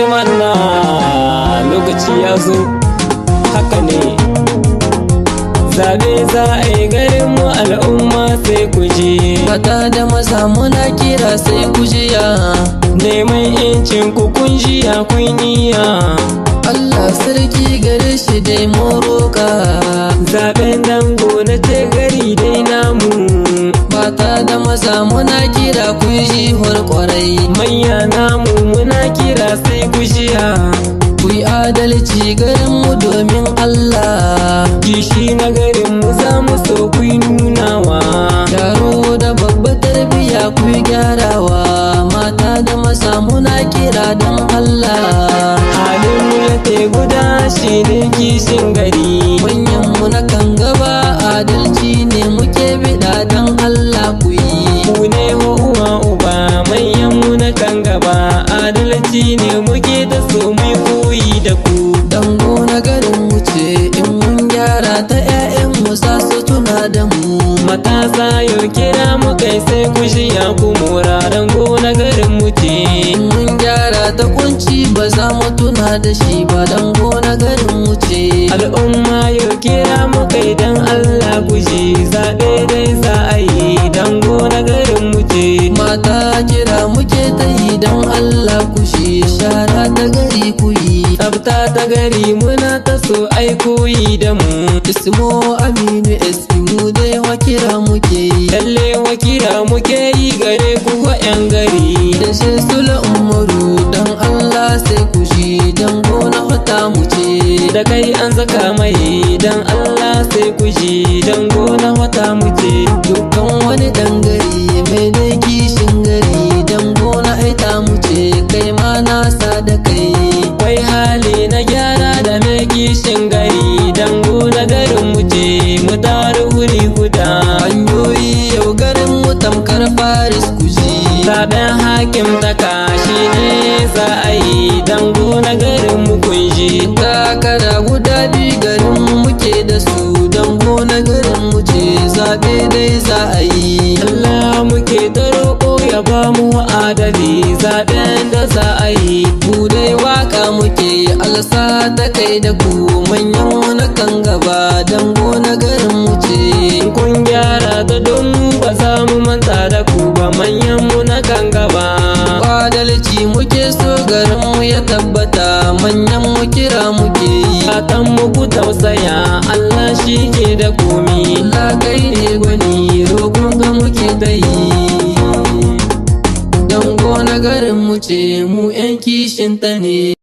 manna lokaci ya zo, haka ne. Zabe za a yi garin mu al'umma sai ku je. Mata da maza muna kira sai ku jiya. Neman incin ku kun jiya kun iya. Allah sarki gare shi dai moroka. Zaben dango na ce gari dai namu. Mata da maza muna kira ku ji kwarai. Manya namu muna kira sai ku jiya. Ku yi adalci garin mu domin Allah. Kishi na garin mu za mu so ku yi nunawa. Yaro da babba tarbiya ku yi gyarawa. Mata da maza muna kira don Allah. Halin mu ya te guda shi ne kishin gari. Manyan mu na kan gaba adalci ne muke bida don Allah ku yi. Ku ne uwa uba manyan mu na kan gaba adalci ne muke da so mai koyi da ku. Dango na garin mu ce in mun gyara ta 'ya'yan mu za su tuna da mu. Matasa yau kira mu kai sai ku shiya ku mora. Dango na garin mu ce in mun gyara ta kunci ba za mu tuna da shi ba. Dango na garin mu ce al'umma yau kira mu kai dan Allah ku ji. Zaɓe dai za a yi dango na garin mu ce. Mata kira muke ta yi don Allah ku shi. Shara ta gari ku yi. Tsafta ta gari muna ta so ai koyi da mu. Ismo Aminu Esmu dai wa kira muke yi. Lalle wa kira muke yi gare ku ko 'yan gari. Da shi Sula Umaru don Allah sai ku shi. Dango na wata mu ce Da kai an saka mai dan Allah sai ku ji. Dango na wata mu ce dukkan wani dangare mai dai kishin gari. Dango na aita mu ce kai ma na sa da kai. wai hali na gyara da mai kishin gari. Dango na garin mu ce mu taru wuri guda. Hanyoyi yau garin mu tamkar Paris ku ji. Zaben hakim taka shi ne za a yi. Dango na garin mu kun ji. Takara guda biyu garin mu muke da su. Dango na garin mu ce zaɓe dai za a yi. Allah muke ta roƙo ya ba mu adali. Zaben da za a yi Ku dai waka muke alsa ta kai da ku. Manyan mu na kan gaba dango na garin mu ce. kun gyara ta don mu ba za mu manta da ku ba. Manyan mu na kan gaba Adalci muke so garin mu ya tabbata. Manyan mu kira muke yi. fatan mu ku tausaya. Allah shi ke da komi. Allah kai ne gwani roƙon ka muke ta yi. Dango na garin mu ce mu 'yan kishin ta ne.